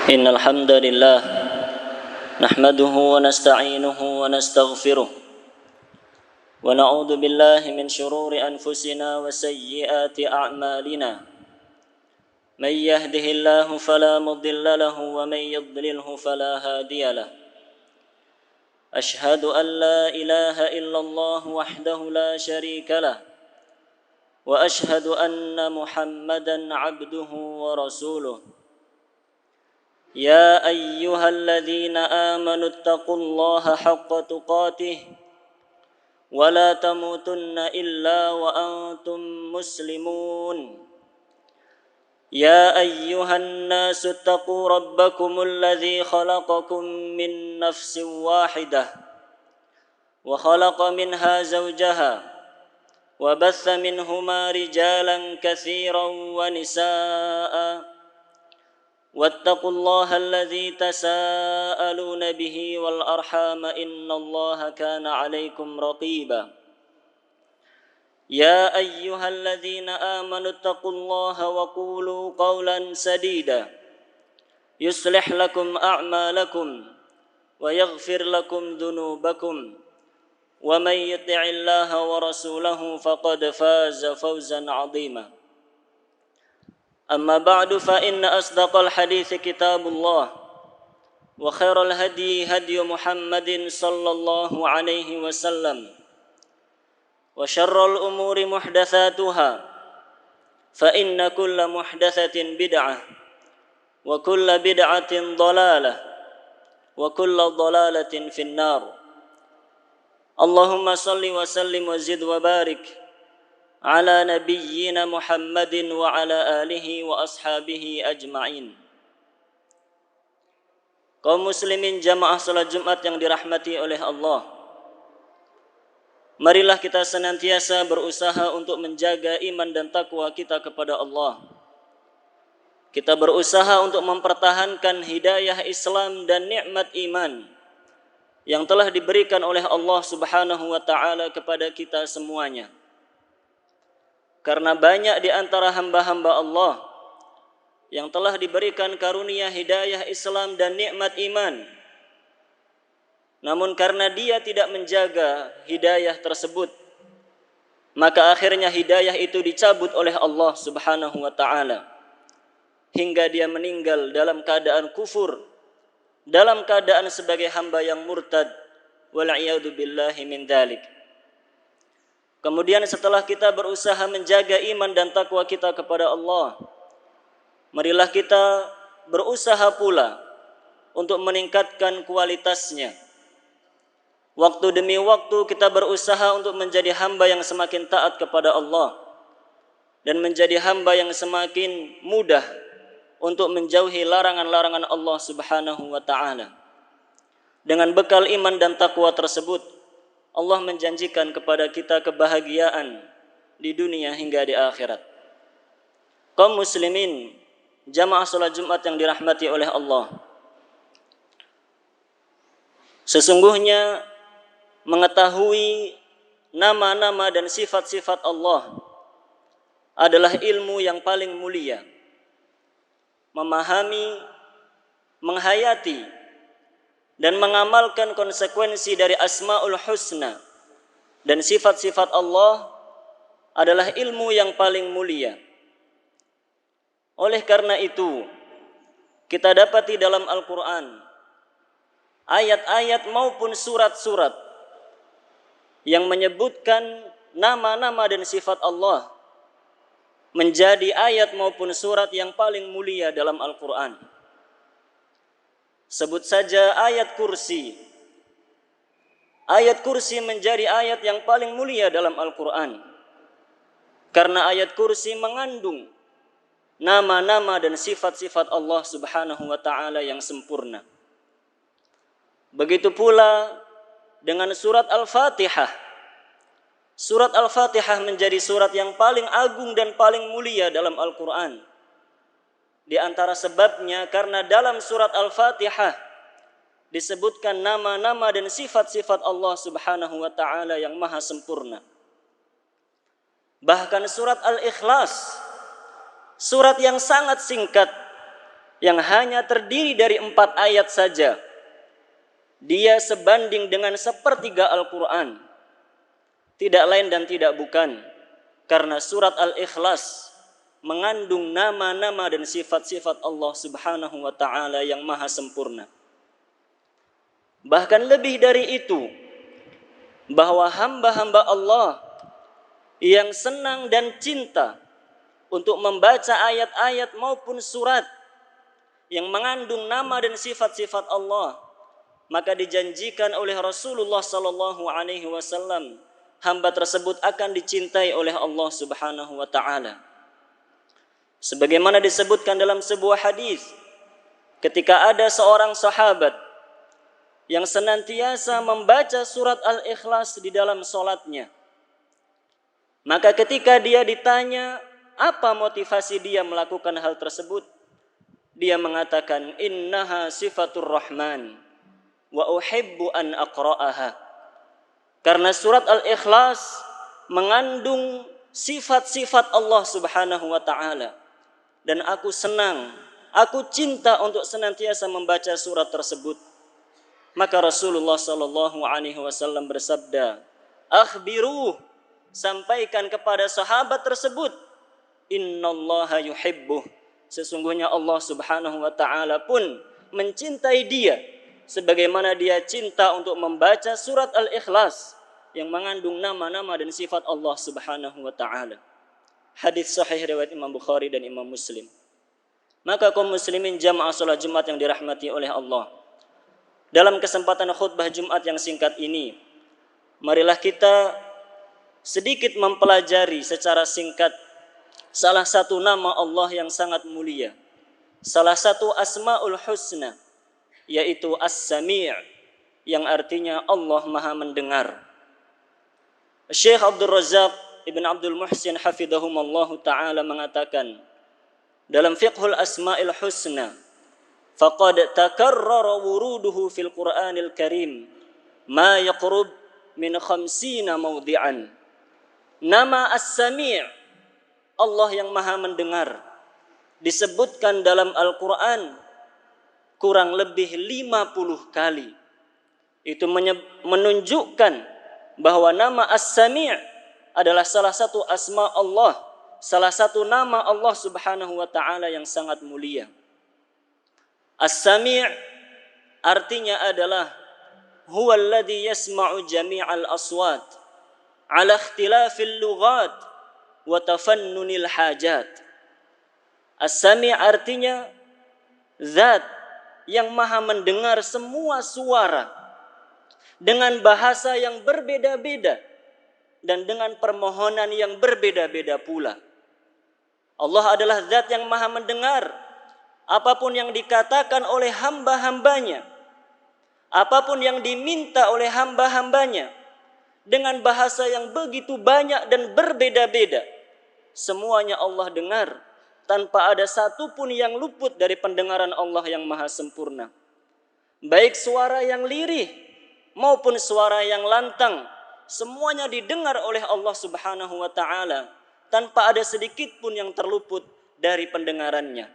إن الحمد لله نحمده ونستعينه ونستغفره ونعوذ بالله من شرور أنفسنا وسيئات أعمالنا من يهده الله فلا مضل له ومن يضلله فلا هادي له أشهد أن لا إله إلا الله وحده لا شريك له وأشهد أن محمدًا عبده ورسوله يا أيها الذين آمنوا اتقوا الله حق تقاته ولا تموتن إلا وأنتم مسلمون يا أيها الناس اتقوا ربكم الذي خلقكم من نفس واحدة وخلق منها زوجها وبث منهما رجالا كثيرا ونساء واتقوا الله الذي تساءلون به والأرحام إن الله كان عليكم رقيبا يا أيها الذين آمنوا اتقوا الله وقولوا قولا سديدا يصلح لكم أعمالكم ويغفر لكم ذنوبكم ومن يطع الله ورسوله فقد فاز فوزا عظيما أما بعد فإن أصدق الحديث كتاب الله وخير الهدي هدي محمد صلى الله عليه وسلم وشر الأمور محدثاتها فإن كل محدثة بدعة وكل بدعة ضلالة وكل ضلالة في النار اللهم صل وسلم وزد وبارك على نبينا محمد وعلى آله وأصحابه أجمعين. Kaum muslimin jamaah salat Jumat yang dirahmati oleh Allah, marilah kita senantiasa berusaha untuk menjaga iman dan takwa kita kepada Allah. Kita berusaha untuk mempertahankan hidayah Islam dan nikmat iman yang telah diberikan oleh Allah Subhanahu wa taala kepada kita semuanya. Karena banyak di antara hamba-hamba Allah yang telah diberikan karunia hidayah Islam dan nikmat iman, namun karena dia tidak menjaga hidayah tersebut, maka akhirnya hidayah itu dicabut oleh Allah Subhanahu wa taala hingga dia meninggal dalam keadaan kufur, dalam keadaan sebagai hamba yang murtad, wal'iyadu billahi min dzalik. Kemudian setelah kita berusaha menjaga iman dan takwa kita kepada Allah, marilah kita berusaha pula untuk meningkatkan kualitasnya. Waktu demi waktu kita berusaha untuk menjadi hamba yang semakin taat kepada Allah dan menjadi hamba yang semakin mudah untuk menjauhi larangan-larangan Allah Subhanahu wa taala. Dengan bekal iman dan takwa tersebut, Allah menjanjikan kepada kita kebahagiaan di dunia hingga di akhirat. Kaum muslimin, jamaah salat Jumat yang dirahmati oleh Allah, sesungguhnya mengetahui nama-nama dan sifat-sifat Allah adalah ilmu yang paling mulia. Memahami, menghayati dan mengamalkan konsekuensi dari Asmaul Husna dan sifat-sifat Allah adalah ilmu yang paling mulia. Oleh karena itu, kita dapati dalam Al-Quran ayat-ayat maupun surat-surat yang menyebutkan nama-nama dan sifat Allah menjadi ayat maupun surat yang paling mulia dalam Al-Quran. Sebut saja ayat kursi. Ayat kursi menjadi ayat yang paling mulia dalam Al-Quran, karena ayat kursi mengandung nama-nama dan sifat-sifat Allah Subhanahu wa ta'ala yang sempurna. Begitu pula dengan surat Al-Fatihah. Surat Al-Fatihah menjadi surat yang paling agung dan paling mulia dalam Al-Quran. Di antara sebabnya karena dalam surat Al-Fatihah disebutkan nama-nama dan sifat-sifat Allah Subhanahu wa taala yang maha sempurna. Bahkan surat Al-Ikhlas, surat yang sangat singkat yang hanya terdiri dari 4 ayat saja, dia sebanding dengan sepertiga Al-Quran. Tidak lain dan tidak bukan karena surat Al-Ikhlas mengandung nama-nama dan sifat-sifat Allah Subhanahu wa ta'ala yang maha sempurna. Bahkan lebih dari itu, bahwa hamba-hamba Allah yang senang dan cinta untuk membaca ayat-ayat maupun surat yang mengandung nama dan sifat-sifat Allah, maka dijanjikan oleh Rasulullah sallallahu alaihi wasallam, hamba tersebut akan dicintai oleh Allah Subhanahu wa taala. Sebagaimana disebutkan dalam sebuah hadis, ketika ada seorang sahabat yang senantiasa membaca surat Al-Ikhlas di dalam salatnya, maka ketika dia ditanya apa motivasi dia melakukan hal tersebut, dia mengatakan, innaha sifatur rahman wa uhibbu an aqra'aha. Karena surat Al-Ikhlas mengandung sifat-sifat Allah Subhanahu wa ta'ala, dan aku senang, aku cinta untuk senantiasa membaca surat tersebut. Maka Rasulullah sallallahu alaihi wasallam bersabda, akhbiruh, sampaikan kepada sahabat tersebut, innallaha yuhibbuh, sesungguhnya Allah Subhanahu wa ta'ala pun mencintai dia sebagaimana dia cinta untuk membaca surat Al-Ikhlas yang mengandung nama-nama dan sifat Allah Subhanahu wa ta'ala. Hadis sahih riwayat Imam Bukhari dan Imam Muslim. Maka kaum muslimin jamaah salat Jumat yang dirahmati oleh Allah, dalam kesempatan khutbah Jumat yang singkat ini, marilah kita sedikit mempelajari secara singkat salah satu nama Allah yang sangat mulia, salah satu asmaul husna, yaitu As-Sami', yang artinya Allah Maha Mendengar. Syekh Abdul Razak Ibn Abdul Muhsin hafidhahumallahu ta'ala mengatakan dalam Fiqhul Asma'il Husna, faqad takarrara wuruduhu fil Qur'anil Karim ma yaqrub min 50 mawdi'an. Nama As-Sami', Allah yang Maha Mendengar, disebutkan dalam Al-Quran kurang lebih 50 kali. Itu menunjukkan bahwa nama As-Sami' adalah salah satu asma Allah, salah satu nama Allah Subhanahu wa ta'ala yang sangat mulia. As-Sami' artinya adalah huwa alladhi yasma'u jami'al aswat ala ikhtilafil lughat wa tafannunil hajat. As-Sami' artinya zat yang maha mendengar semua suara dengan bahasa yang berbeda-beda dan dengan permohonan yang berbeda-beda pula. Allah adalah zat yang maha mendengar apapun yang dikatakan oleh hamba-hambanya, apapun yang diminta oleh hamba-hambanya, dengan bahasa yang begitu banyak dan berbeda-beda. Semuanya Allah dengar, tanpa ada satu pun yang luput dari pendengaran Allah yang maha sempurna. Baik suara yang lirih maupun suara yang lantang, semuanya didengar oleh Allah Subhanahu wa ta'ala, tanpa ada sedikit pun yang terluput dari pendengarannya.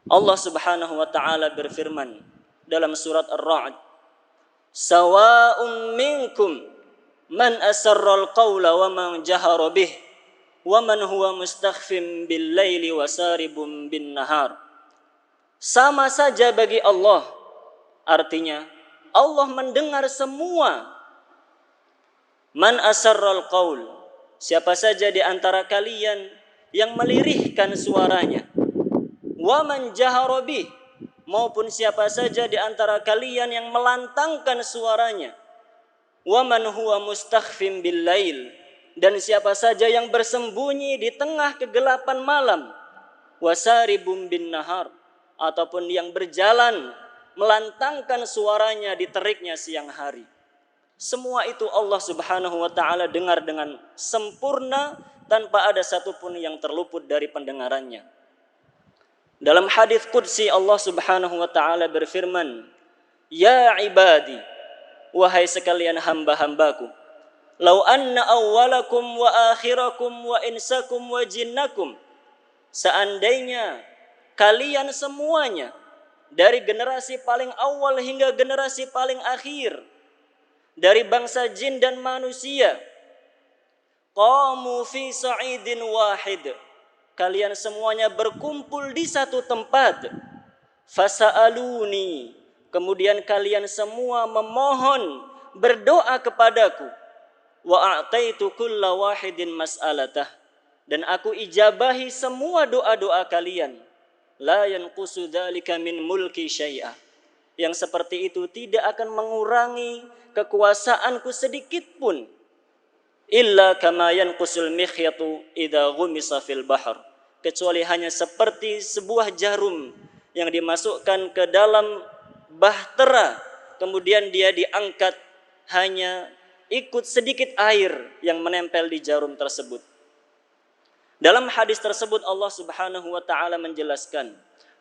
Allah Subhanahu wa ta'ala berfirman dalam surat Ar-Ra'd, sawa'un minkum man asarral qawla wa man jahara bih wa man huwa mustakhfim bil laili wa saribun bin nahar. Sama saja bagi Allah, artinya Allah mendengar semua. Man asarral qaul, siapa saja di antara kalian yang melirihkan suaranya, wa man jahara bih, maupun siapa saja di antara kalian yang melantangkan suaranya, wa man huwa mustakhfim bil lail, dan siapa saja yang bersembunyi di tengah kegelapan malam, wasaribum bin nahar, ataupun yang berjalan melantangkan suaranya di teriknya siang hari. Semua itu Allah Subhanahu wa ta'ala dengar dengan sempurna, tanpa ada satupun yang terluput dari pendengarannya. Dalam hadis qudsi Allah Subhanahu wa ta'ala berfirman, ya ibadi, wahai sekalian hamba-hambaku, lau anna awwalakum wa akhirakum wa insakum wa jinnakum, seandainya kalian semuanya, dari generasi paling awal hingga generasi paling akhir, dari bangsa jin dan manusia, qamu fi sa'idin wahid, kalian semuanya berkumpul di satu tempat, fasa'aluni, kemudian kalian semua memohon, berdoa kepadaku, wa a'taitu kulla wahidin mas'alatah, dan aku ijabahi semua doa-doa kalian, la yanqusu dzalika min mulki syai'ah, yang seperti itu tidak akan mengurangi kekuasaanku sedikit pun, illa kama yanqusul mikhyatu idza ghumisa fil bahr, kecuali hanya seperti sebuah jarum yang dimasukkan ke dalam bahtera, kemudian dia diangkat, hanya ikut sedikit air yang menempel di jarum tersebut. Dalam hadis tersebut Allah Subhanahu wa taala menjelaskan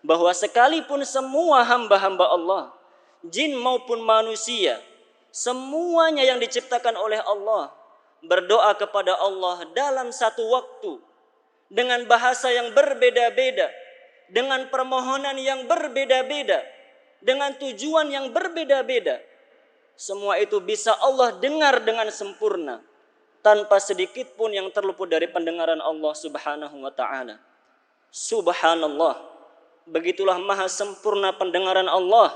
bahwa sekalipun semua hamba-hamba Allah, jin maupun manusia, semuanya yang diciptakan oleh Allah berdoa kepada Allah dalam satu waktu, dengan bahasa yang berbeda-beda, dengan permohonan yang berbeda-beda, dengan tujuan yang berbeda-beda, semua itu bisa Allah dengar dengan sempurna, tanpa sedikit pun yang terluput dari pendengaran Allah Subhanahu wa taala. Subhanallah, begitulah maha sempurna pendengaran Allah,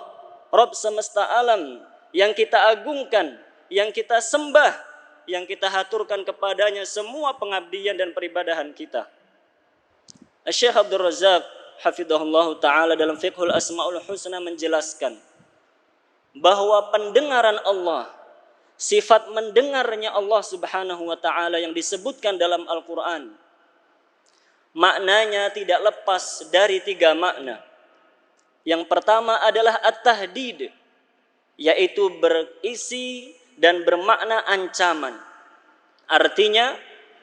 Rabb semesta alam, yang kita agungkan, yang kita sembah, yang kita haturkan kepadanya semua pengabdian dan peribadahan kita. Syekh Abdul Razak hafizahullah taala dalam Fiqhul Asmaul Husna menjelaskan bahwa pendengaran Allah, sifat mendengarnya Allah Subhanahu wa taala yang disebutkan dalam Al-Qur'an, maknanya tidak lepas dari 3 makna. Yang pertama adalah at-tahdid, yaitu berisi dan bermakna ancaman. Artinya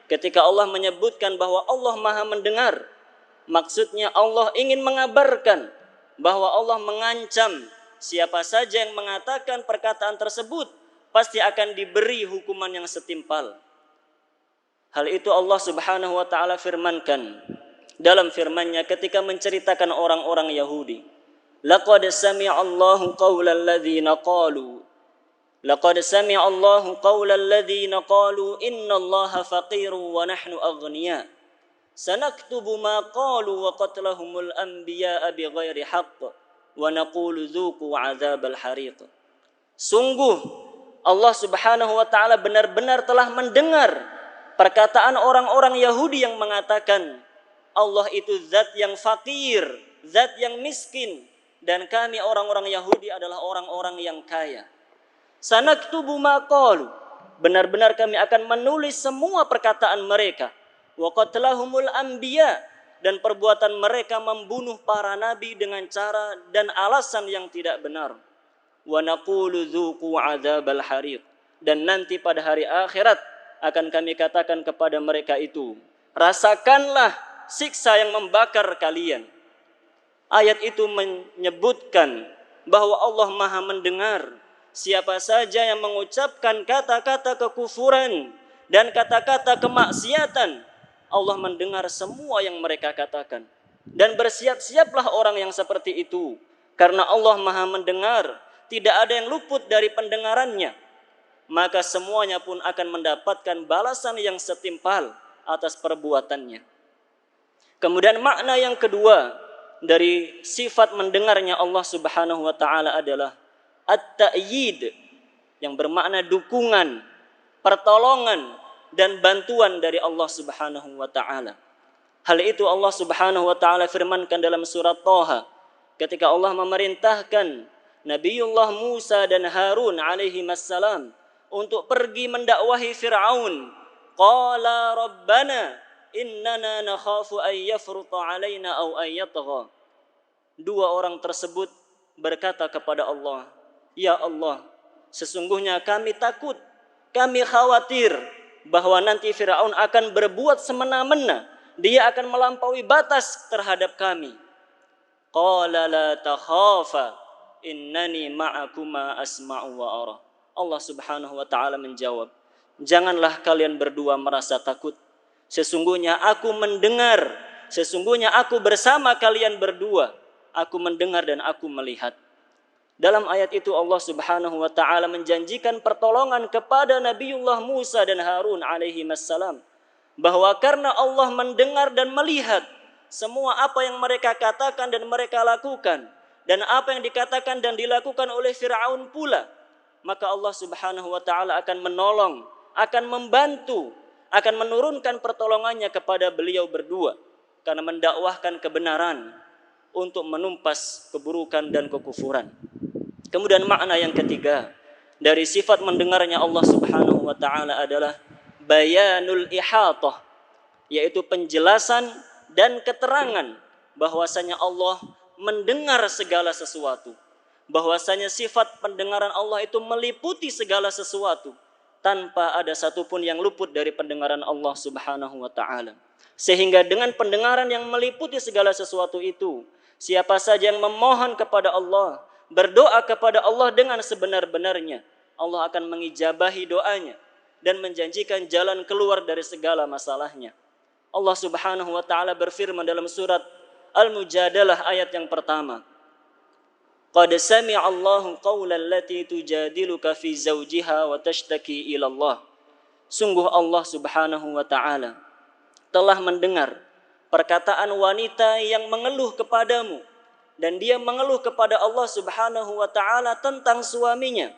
ketika Allah menyebutkan bahwa Allah Maha mendengar, maksudnya Allah ingin mengabarkan bahwa Allah mengancam siapa saja yang mengatakan perkataan tersebut pasti akan diberi hukuman yang setimpal. Hal itu Allah Subhanahu wa taala firmankan dalam firman-Nya ketika menceritakan orang-orang Yahudi. Laqad sami'allahu qaulal ladzina qalu innallaha faqirun wa nahnu aghniya. Sanaktubu ma qalu wa qatlahumul anbiya'a bighairi haqq wa naqulu dzuqu 'adzabal hariq. Sungguh Allah Subhanahu wa taala benar-benar telah mendengar perkataan orang-orang Yahudi yang mengatakan Allah itu zat yang fakir, zat yang miskin, dan kami orang-orang Yahudi adalah orang-orang yang kaya. Sanaktubu ma qalu, benar-benar kami akan menulis semua perkataan mereka. Wa qatlahumul anbiya, dan perbuatan mereka membunuh para nabi dengan cara dan alasan yang tidak benar. Wa naqulu dzuqu 'adzabal hariq, dan nanti pada hari akhirat akan kami katakan kepada mereka itu, rasakanlah siksa yang membakar kalian. Ayat itu menyebutkan bahwa Allah Maha mendengar siapa saja yang mengucapkan kata-kata kekufuran dan kata-kata kemaksiatan. Allah mendengar semua yang mereka katakan. Dan bersiap-siaplah orang yang seperti itu, karena Allah Maha mendengar, tidak ada yang luput dari pendengarannya. Maka semuanya pun akan mendapatkan balasan yang setimpal atas perbuatannya. Kemudian makna yang kedua dari sifat mendengarnya Allah Subhanahu wa taala adalah at-ta'yid, yang bermakna dukungan, pertolongan dan bantuan dari Allah Subhanahu wa taala. Hal itu Allah Subhanahu wa taala firmankan dalam surat Thaha ketika Allah memerintahkan Nabiullah Musa dan Harun alaihi wassalam untuk pergi mendakwahi Fir'aun. Qala rabbana innana nakhafu an yafruta alaina aw an yatgha. Dua orang tersebut berkata kepada Allah, ya Allah, sesungguhnya kami takut, kami khawatir bahwa nanti Fir'aun akan berbuat semena-mena, dia akan melampaui batas terhadap kami. Qala la takhafa innani ma'akuma asma'u wa ara. Allah Subhanahu wa taala menjawab, janganlah kalian berdua merasa takut. Sesungguhnya aku mendengar sesungguhnya aku bersama kalian berdua, aku mendengar dan aku melihat. Dalam ayat itu Allah Subhanahu wa taala menjanjikan pertolongan kepada Nabiullah Musa dan Harun alaihi wassalam, bahwa karena Allah mendengar dan melihat semua apa yang mereka katakan dan mereka lakukan, dan apa yang dikatakan dan dilakukan oleh Fir'aun pula, maka Allah Subhanahu wa taala akan menolong, akan membantu, akan menurunkan pertolongannya kepada beliau berdua karena mendakwahkan kebenaran untuk menumpas keburukan dan kekufuran. Kemudian makna yang ketiga dari sifat mendengarnya Allah Subhanahu wa taala adalah bayanul ihatah, yaitu penjelasan dan keterangan bahwasanya Allah mendengar segala sesuatu, bahwasanya sifat pendengaran Allah itu meliputi segala sesuatu tanpa ada satupun yang luput dari pendengaran Allah Subhanahu wa taala. Sehingga dengan pendengaran yang meliputi segala sesuatu itu, siapa saja yang memohon kepada Allah, berdoa kepada Allah dengan sebenar-benarnya, Allah akan mengijabahi doanya dan menjanjikan jalan keluar dari segala masalahnya. Allah Subhanahu wa taala berfirman dalam surat Al-Mujadalah ayat yang pertama, Qad sami'a Allahu qawlan allati tujadiluka fi zawjiha wa tashtaki ila Allah. Sungguh Allah Subhanahu wa taala telah mendengar perkataan wanita yang mengeluh kepadamu, dan dia mengeluh kepada Allah Subhanahu wa taala tentang suaminya.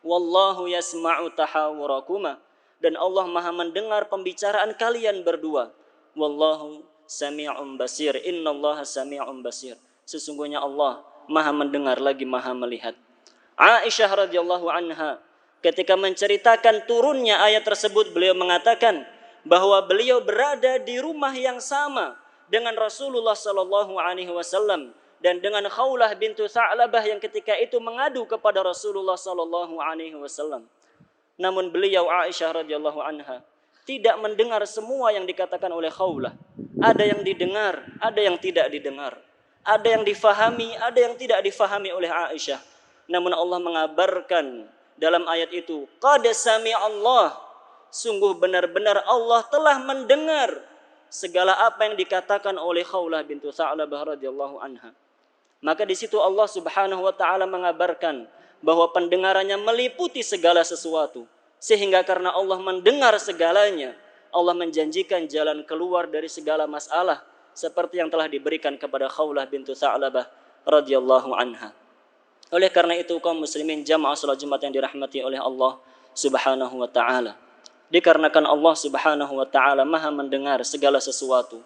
Wallahu yasma'u tahawurakuma, dan Allah Maha mendengar pembicaraan kalian berdua. Wallahu sami'un basir, innallaha sami'un basir. Sesungguhnya Allah Maha mendengar lagi Maha melihat. Aisyah radhiyallahu anha ketika menceritakan turunnya ayat tersebut, beliau mengatakan bahwa beliau berada di rumah yang sama dengan Rasulullah sallallahu alaihi wasallam dan dengan Khawlah bintu Tha'labah yang ketika itu mengadu kepada Rasulullah sallallahu alaihi wasallam. Namun beliau Aisyah radhiyallahu anha tidak mendengar semua yang dikatakan oleh Khawlah. Ada yang didengar, ada yang tidak didengar. Ada yang difahami, ada yang tidak difahami oleh Aisyah. Namun Allah mengabarkan dalam ayat itu, Qad sami'a Allah, sungguh benar-benar Allah telah mendengar segala apa yang dikatakan oleh Khawlah bintu Tha'labah radhiyallahu anha. Maka di situ Allah Subhanahu wa taala mengabarkan bahwa pendengarannya meliputi segala sesuatu, sehingga karena Allah mendengar segalanya, Allah menjanjikan jalan keluar dari segala masalah seperti yang telah diberikan kepada Khawlah bintu Tha'labah radhiyallahu anha. Oleh karena itu kaum muslimin jamaah salat Jumat yang dirahmati oleh Allah Subhanahu wa taala, dikarenakan Allah Subhanahu wa taala Maha mendengar segala sesuatu,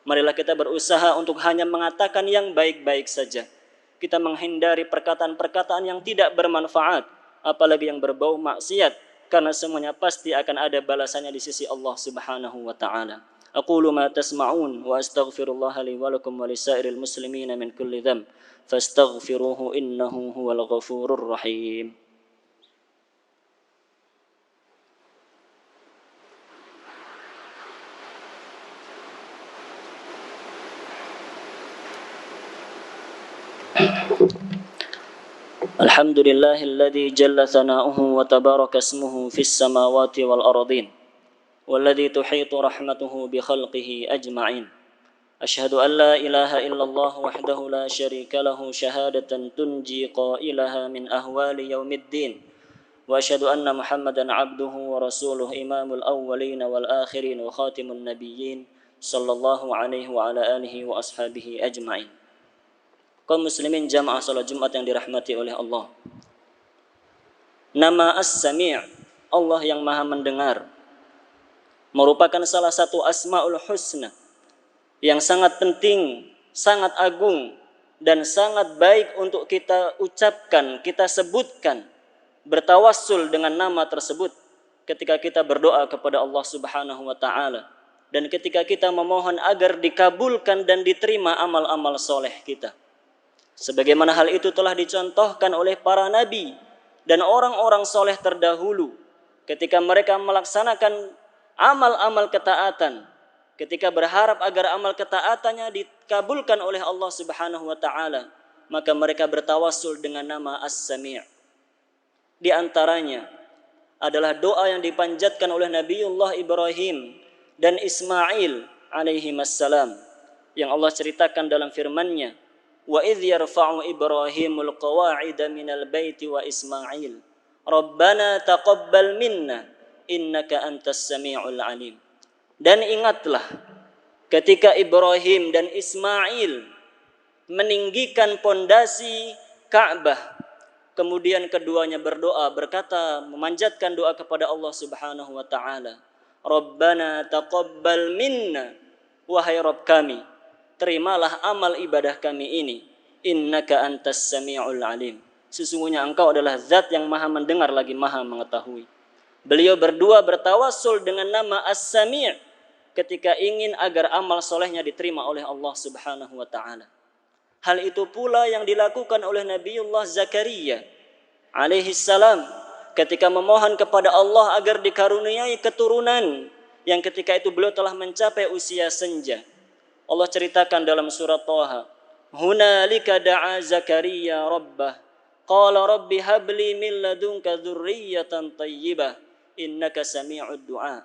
marilah kita berusaha untuk hanya mengatakan yang baik-baik saja. Kita menghindari perkataan-perkataan yang tidak bermanfaat, apalagi yang berbau maksiat, karena semuanya pasti akan ada balasannya di sisi Allah Subhanahu wa taala. Aqulu ma tasma'un wa astaghfirullaha li wa lakum wa lisairil muslimina min kulli dhanb fastaghfiruhu innahu huwal ghafurur rahim. Alhamdulillahilladzi jalla thana'uhu wa tabaraka ismuhu fis samawati wal ardin walladzi tuhitu rahmatuhu bi khalqihi ajma'in. Asyhadu an la ilaha illallah wahdahu la syarika lahu syahadatan tunji qailaha min ahwali yaumiddin. Wa asyhadu anna Muhammadan abduhu wa rasuluhu imamul awwalin wal akhirin wa khatimun nabiyyin sallallahu alaihi wa ala alihi wa ashabihi ajma'in. Kaum muslimin jamaah salat Jumat yang dirahmati oleh Allah. Nama As-Sami', Allah yang Maha mendengar, merupakan salah satu Asmaul Husna yang sangat penting, sangat agung, dan sangat baik untuk kita ucapkan, kita sebutkan, bertawassul dengan nama tersebut ketika kita berdoa kepada Allah Subhanahu wa taala, dan ketika kita memohon agar dikabulkan dan diterima amal-amal soleh kita. Sebagaimana hal itu telah dicontohkan oleh para nabi dan orang-orang soleh terdahulu ketika mereka melaksanakan amal-amal ketaatan, ketika berharap agar amal ketaatannya dikabulkan oleh Allah Subhanahu wa taala, maka mereka bertawassul dengan nama As-Sami'. Di antaranya adalah doa yang dipanjatkan oleh Nabiullah Ibrahim dan Ismail alaihi wassalam yang Allah ceritakan dalam firman-Nya, wa idh yarfa'u Ibrahimul qawa'ida minal baiti wa Ismail Rabbana taqabbal minna innaka antas sami'ul alim. Dan ingatlah ketika Ibrahim dan Ismail meninggikan pondasi Ka'bah, kemudian keduanya berdoa, berkata, memanjatkan doa kepada Allah Subhanahu wa taala, Rabbana taqabbal minna, wahai Rabb kami, terimalah amal ibadah kami ini, innaka antas sami'ul alim, sesungguhnya engkau adalah zat yang maha mendengar lagi maha mengetahui. Beliau berdua bertawassul dengan nama As-Sami' ketika ingin agar amal solehnya diterima oleh Allah Subhanahu wa taala. Hal itu pula yang dilakukan oleh Nabiullah Zakaria alaihi salam ketika memohon kepada Allah agar dikaruniai keturunan yang ketika itu beliau telah mencapai usia senja. Allah ceritakan dalam surat Thaha, hunalika da'a Zakaria rabbah qala rabbi habli min ladunka dzurriyyatan thayyibah innaka sami'ud du'a.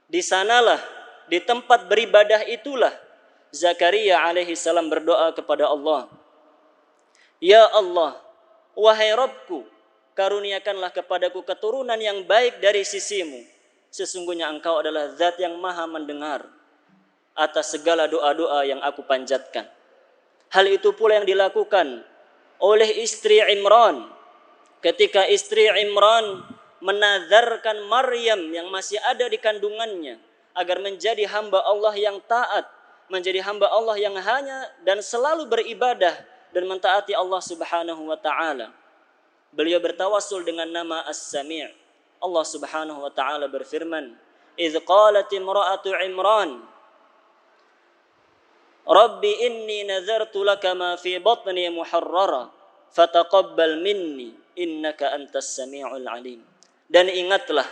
Di sanalah, di tempat beribadah itulah Zakaria alaihi salam berdoa kepada Allah, ya Allah, wahai Rabbku, karuniakanlah kepadaku keturunan yang baik dari sisimu, sesungguhnya engkau adalah zat yang maha mendengar atas segala doa-doa yang aku panjatkan. Hal itu pula yang dilakukan oleh istri Imran ketika istri Imran menazarkan Maryam yang masih ada di kandungannya agar menjadi hamba Allah yang taat, menjadi hamba Allah yang hanya dan selalu beribadah dan mentaati Allah Subhanahu wa taala. Beliau bertawassul dengan nama As-Sami'. Allah Subhanahu wa taala berfirman, "Idz qalat imra'atu Imran, Rabbi inni nazartu laka ma fi batni muharrara, fataqabbal minni innaka antas sami'ul alim." Dan ingatlah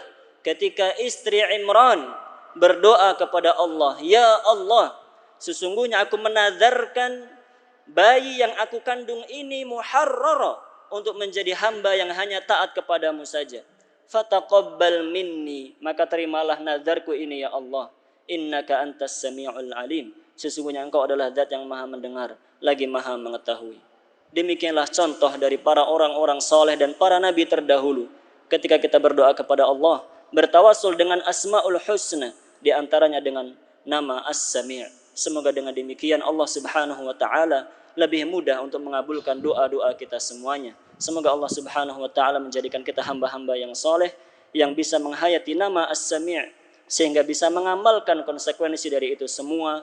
ketika istri Imran berdoa kepada Allah, ya Allah, sesungguhnya aku menazarkan bayi yang aku kandung ini muharrara untuk menjadi hamba yang hanya taat kepadamu saja. Fataqabbal minni, maka terimalah nazarku ini ya Allah. Innaka antas sami'ul alim, sesungguhnya engkau adalah zat yang maha mendengar lagi maha mengetahui. Demikianlah contoh dari para orang-orang saleh dan para nabi terdahulu. Ketika kita berdoa kepada Allah, bertawassul dengan asmaul husna, di antaranya dengan nama As-Sami'. Semoga dengan demikian Allah Subhanahu wa taala lebih mudah untuk mengabulkan doa-doa kita semuanya. Semoga Allah Subhanahu wa taala menjadikan kita hamba-hamba yang soleh yang bisa menghayati nama As-Sami' sehingga bisa mengamalkan konsekuensi dari itu semua,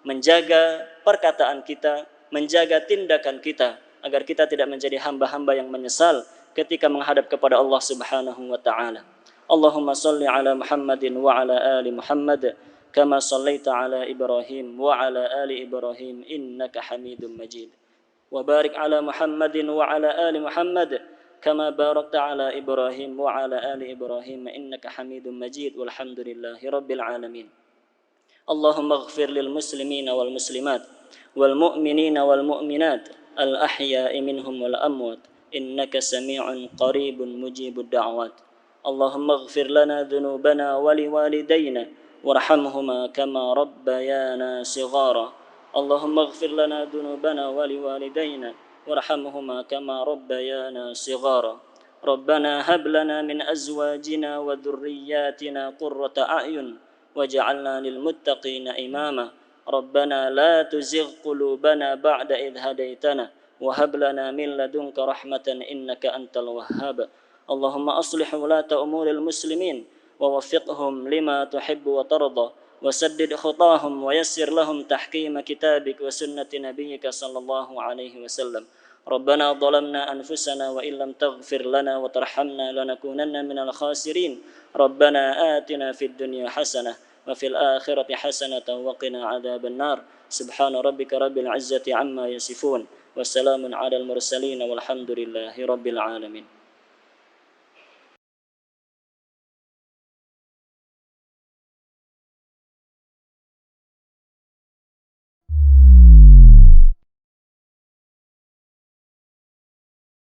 menjaga perkataan kita, menjaga tindakan kita agar kita tidak menjadi hamba-hamba yang menyesal ketika menghadap kepada Allah Subhanahu wa taala. Allahumma salli ala Muhammadin wa ala ali Muhammad kama sallaita ala Ibrahim wa ala ali Ibrahim innaka Hamidum Majid. Wa barik ala Muhammadin wa ala ali Muhammad kama barakta ala Ibrahim wa ala ali Ibrahim innaka Hamidum Majid walhamdulillahi rabbil alamin. Allahumma ighfir lil muslimina wal muslimat wal mu'minina wal mu'minat al ahya'i minhum wal amwat innaka sami'un qaribun mujibud da'wat. Allahumma ighfir lana dhunubana wa liwalidayna warhamhuma kama rabbayana shighara. Allahumma ighfir lana dhunubana wa liwalidayna warhamhuma kama rabbayana shighara. Rabbana hab lana min azwajina wa dhurriyyatina qurrata a'yun waj'alna lil muttaqina imama. Rabbana la tuzigh qulubana ba'da idh hadaytana wa hab lana min ladunka rahmatan innaka antal wahhab. Allahumma aslih wulata umuril muslimin wa waffiqhum lima tuhibbu wa tarda wa saddid khutahum wa yassir lahum tahkima kitabik wa sunnati nabiyyika sallallahu alaihi wasallam. Rabbana dhalamna anfusana wa illam taghfir lana wa tarhamna lanakunanna minal khasirin. Rabbana atina fid dunya hasanah wa fil akhirati hasanatan wa qina adzaban nar. Subhana rabbika rabbil izzati amma yasifun. Wassalamun alal mursalin walhamdulillahi rabbil alamin.